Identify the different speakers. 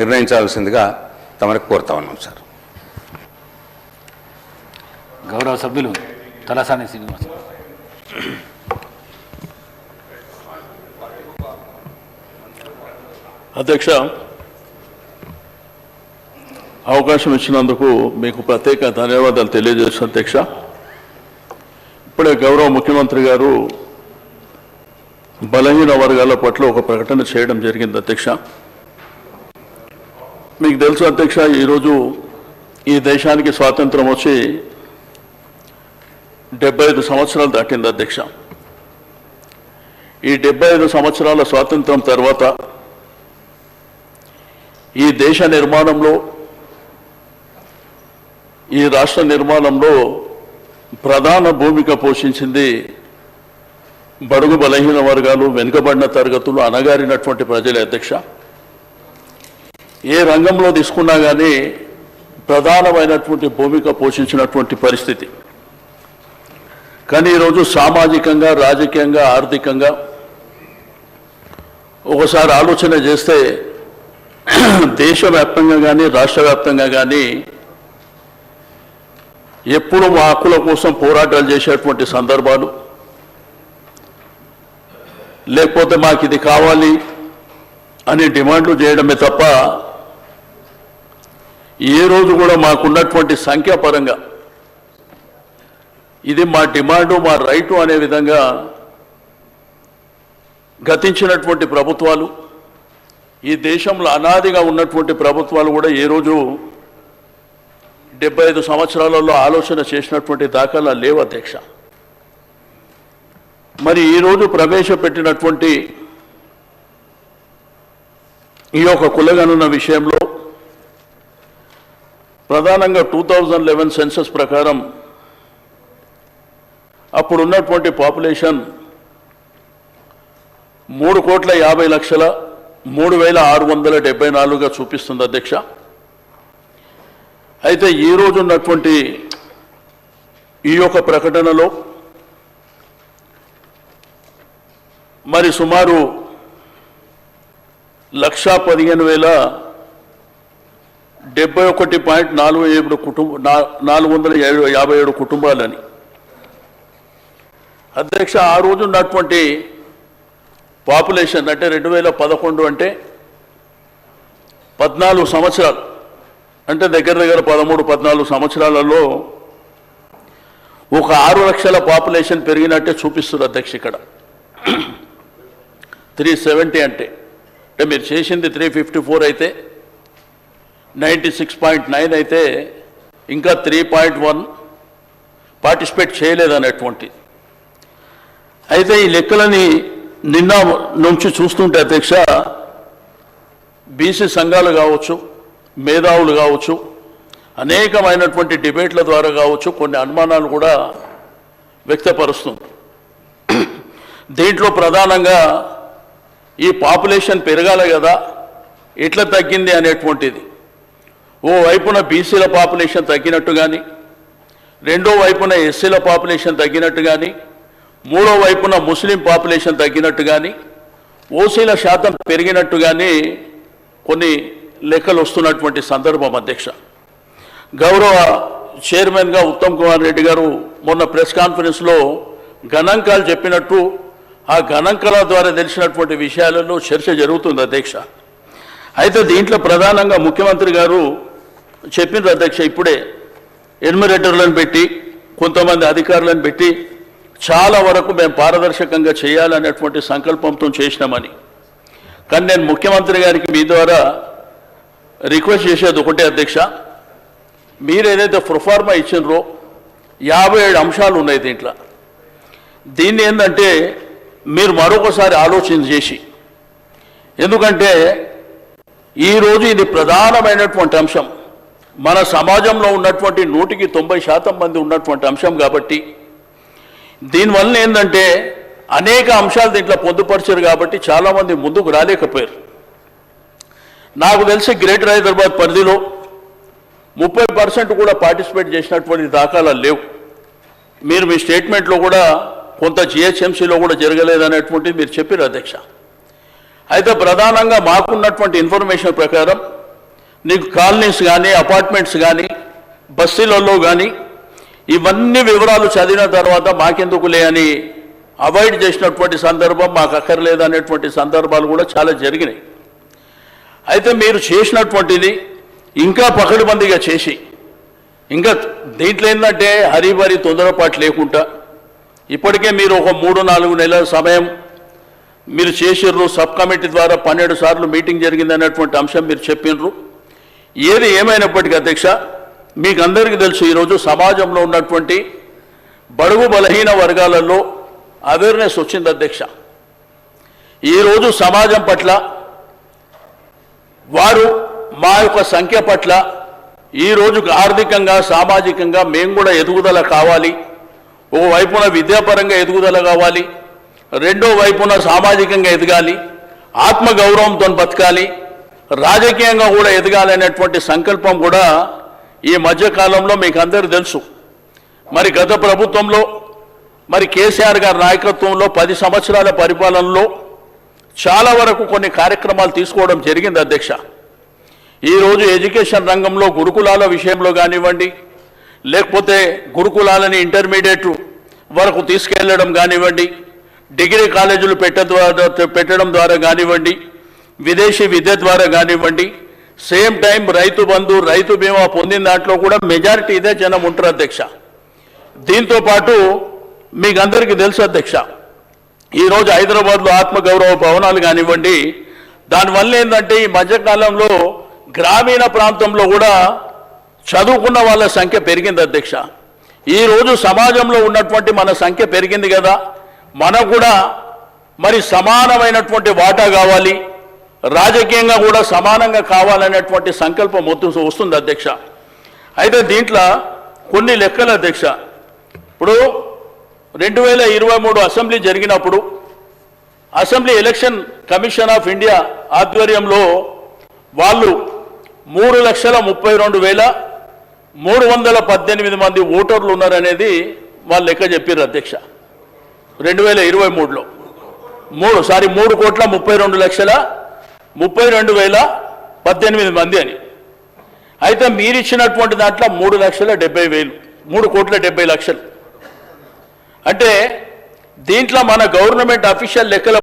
Speaker 1: నిర్ణయించాల్సిందిగా తమరికి కోరుతా ఉన్నాం సార్.
Speaker 2: గౌరవ సభ్యులు తలసాని శ్రీనివాస్.
Speaker 3: అధ్యక్ష, అవకాశం ఇచ్చినందుకు మీకు ప్రత్యేక ధన్యవాదాలు తెలియజేస్తాను అధ్యక్ష. ఇప్పుడే గౌరవ ముఖ్యమంత్రి గారు బలహీన వర్గాల పట్ల ఒక ప్రకటన చేయడం జరిగింది అధ్యక్ష. మీకు తెలుసు అధ్యక్ష, ఈరోజు ఈ దేశానికి స్వాతంత్రం వచ్చి 75 సంవత్సరాలు దాటింది అధ్యక్ష. ఈ 75 సంవత్సరాల స్వాతంత్రం తర్వాత ఈ దేశ నిర్మాణంలో, ఈ రాష్ట్ర నిర్మాణంలో ప్రధాన భూమిక పోషించింది బడుగు బలహీన వర్గాలు, వెనుకబడిన తరగతులు, అణగారినటువంటి ప్రజలే అధ్యక్ష. ఏ రంగంలో తీసుకున్నా కానీ ప్రధానమైనటువంటి భూమిక పోషించినటువంటి పరిస్థితి. కానీ ఈరోజు సామాజికంగా, రాజకీయంగా, ఆర్థికంగా ఒకసారి ఆలోచన చేస్తే దేశవ్యాప్తంగా కానీ రాష్ట్ర వ్యాప్తంగా కానీ ఎప్పుడు మా హక్కుల కోసం పోరాటాలు చేసేటువంటి సందర్భాలు, లేకపోతే మాకు ఇది కావాలి అని డిమాండ్లు చేయడమే తప్ప ఏ రోజు కూడా మాకున్నటువంటి సంఖ్యాపరంగా ఇది మా డిమాండు, మా రైటు అనే విధంగా గతించినటువంటి ప్రభుత్వాలు, ఈ దేశంలో అనాదిగా ఉన్నటువంటి ప్రభుత్వాలు కూడా ఏ రోజు 75 సంవత్సరాలలో ఆలోచన చేసినటువంటి దాఖలా లేవు అధ్యక్ష. మరి ఈరోజు ప్రవేశపెట్టినటువంటి ఈ యొక్క కులగణన విషయంలో ప్రధానంగా 2011 సెన్సస్ ప్రకారం అప్పుడు ఉన్నటువంటి పాపులేషన్ 3,50,03,674గా చూపిస్తుంది అధ్యక్ష. అయితే ఈ రోజు ఉన్నటువంటి ఈ యొక్క ప్రకటనలో మరి సుమారు 1,71.457 కుటుంబాలని అధ్యక్ష. ఆ రోజు ఉన్నటువంటి పాపులేషన్ అంటే 2011 అంటే 14 సంవత్సరాలు, అంటే దగ్గర 13-14 సంవత్సరాలలో ఒక 6 లక్షల పాపులేషన్ పెరిగినట్టే చూపిస్తున్నారు అధ్యక్ష. ఇక్కడ 370 అంటే మీరు చేసింది 354 అయితే 96.9 అయితే ఇంకా 3.1 పార్టిసిపేట్ చేయలేదనేటువంటి. అయితే ఈ లెక్కలని నిన్న నుంచి చూస్తుంటే అధ్యక్ష, బీసీ సంఘాలు కావచ్చు, మేధావులు కావచ్చు, అనేకమైనటువంటి డిబేట్ల ద్వారా కావచ్చు కొన్ని అనుమానాలు కూడా వ్యక్తపరుస్తుంది. దీంట్లో ప్రధానంగా ఈ పాపులేషన్ పెరగాలి కదా, ఎట్లా తగ్గింది అనేటువంటిది. ఓ వైపున బీసీల పాపులేషన్ తగ్గినట్టు కానీ, రెండో వైపున ఎస్సీల పాపులేషన్ తగ్గినట్టు కానీ, మూడో వైపున ముస్లిం పాపులేషన్ తగ్గినట్టు కానీ, ఓసీల శాతం పెరిగినట్టు కానీ కొన్ని లెక్కలు వస్తున్నటువంటి సందర్భం అధ్యక్ష. గౌరవ చైర్మన్గా ఉత్తమ్ కుమార్ రెడ్డి గారు మొన్న ప్రెస్ కాన్ఫరెన్స్లో గణాంకాలు చెప్పినట్టు ఆ గణాంకాల ద్వారా తెలిసినటువంటి విషయాలలో చర్చ జరుగుతుంది అధ్యక్ష. అయితే దీంట్లో ప్రధానంగా ముఖ్యమంత్రి గారు చెప్పింది అధ్యక్ష, ఇప్పుడే ఎన్యూమరేటర్లను పెట్టి కొంతమంది అధికారులను పెట్టి చాలా వరకు మేము పారదర్శకంగా చేయాలనేటువంటి సంకల్పంతో చేసినామని. కానీ నేను ముఖ్యమంత్రి గారికి మీ ద్వారా రిక్వెస్ట్ చేసేది ఒకటే అధ్యక్ష, మీరు ఏదైతే ప్రొఫార్మా ఇచ్చినరో 57 అంశాలు ఉన్నాయి దీంట్లో. దీన్ని ఏంటంటే మీరు మరొకసారి ఆలోచన చేసి, ఎందుకంటే ఈరోజు ఇది ప్రధానమైనటువంటి అంశం, మన సమాజంలో ఉన్నటువంటి 100% మంది ఉన్నటువంటి అంశం కాబట్టి దీనివల్ల ఏంటంటే అనేక అంశాలు దీంట్లో పొందుపరిచారు కాబట్టి చాలామంది ముందుకు రాలేకపోయారు. నాకు తెలిసి గ్రేటర్ హైదరాబాద్ పరిధిలో 30% కూడా పార్టిసిపేట్ చేసినటువంటి దాఖలాలు లేవు. మీరు మీ స్టేట్మెంట్లో కూడా కొంత జిహెచ్ఎంసీలో కూడా జరగలేదనేటువంటిది మీరు చెప్పారు అధ్యక్ష. అయితే ప్రధానంగా మాకున్నటువంటి ఇన్ఫర్మేషన్ ప్రకారం నీకు కాలనీస్ కానీ అపార్ట్మెంట్స్ కానీ బస్తీలలో కానీ ఇవన్నీ వివరాలు చదివిన తర్వాత మాకెందుకులే అని అవాయిడ్ చేసినటువంటి సందర్భం, మాకు అక్కర్లేదు అనేటువంటి సందర్భాలు కూడా చాలా జరిగినాయి. అయితే మీరు చేసినటువంటిది ఇంకా పకడ్బందీగా చేసి, ఇంకా దీంట్లో ఏంటంటే హరిబరి తొందరపాటు లేకుండా ఇప్పటికే మీరు ఒక 3-4 నెలల సమయం మీరు చేసిర్రు. సబ్ కమిటీ ద్వారా 12 సార్లు మీటింగ్ జరిగింది అనేటువంటి అంశం మీరు చెప్పినరు. ఏది ఏమైనప్పటికీ అధ్యక్ష, మీకు అందరికీ తెలుసు ఈరోజు సమాజంలో ఉన్నటువంటి బడుగు బలహీన వర్గాలలో అవేర్నెస్ వచ్చింది అధ్యక్ష. ఈరోజు సమాజం పట్ల వారు మా యొక్క సంఖ్య పట్ల ఈరోజు ఆర్థికంగా సామాజికంగా మేము కూడా ఎదుగుదల కావాలి, ఓవైపున విద్యాపరంగా ఎదుగుదల కావాలి, రెండో వైపున సామాజికంగా ఎదగాలి, ఆత్మగౌరవంతో బతకాలి, రాజకీయంగా కూడా ఎదగాలనేటువంటి సంకల్పం కూడా ఈ మధ్యకాలంలో మీకు అందరూ తెలుసు. మరి గత ప్రభుత్వంలో మరి కేసీఆర్ గారి నాయకత్వంలో 10 సంవత్సరాల పరిపాలనలో చాలా వరకు కొన్ని కార్యక్రమాలు తీసుకోవడం జరిగింది అధ్యక్ష. ఈరోజు ఎడ్యుకేషన్ రంగంలో గురుకులాల విషయంలో కానివ్వండి, లేకపోతే గురుకులాలని ఇంటర్మీడియట్ వరకు తీసుకెళ్లడం కానివ్వండి, డిగ్రీ కాలేజీలు పెట్టడం ద్వారా కానివ్వండి, విదేశీ విద్య ద్వారా కానివ్వండి, సేమ్ టైం రైతు బంధు రైతు బీమా పొందిన దాంట్లో కూడా మెజారిటీ ఇదే జనం ఉంటారు అధ్యక్ష. దీంతో పాటు మీకు అందరికీ తెలుసు అధ్యక్ష, ఈరోజు హైదరాబాద్లో ఆత్మగౌరవ భవనాలు కానివ్వండి, దానివల్ల ఏంటంటే ఈ మధ్యకాలంలో గ్రామీణ ప్రాంతంలో కూడా చదువుకున్న వాళ్ళ సంఖ్య పెరిగింది అధ్యక్ష. ఈరోజు సమాజంలో ఉన్నటువంటి మన సంఖ్య పెరిగింది కదా, మనకు కూడా మరి సమానమైనటువంటి వాటా కావాలి, రాజకీయంగా కూడా సమానంగా కావాలనేటువంటి సంకల్పం వస్తుంది అధ్యక్ష. అయితే దీంట్లో కొన్ని లెక్కలు అధ్యక్ష. ఇప్పుడు 2023 అసెంబ్లీ జరిగినప్పుడు assembly election commission of India ఆధ్వర్యంలో వాళ్ళు 3,32,318 మంది ఓటర్లు ఉన్నారనేది వాళ్ళు లెక్క చెప్పారు అధ్యక్ష. 2023లో 3,32,32,18 మంది అని. అయితే మీరు ఇచ్చినటువంటి దాంట్లో 3,70,000, 3,70,00,000. అంటే దీంట్లో మన గవర్నమెంట్ అఫీషియల్ లెక్కల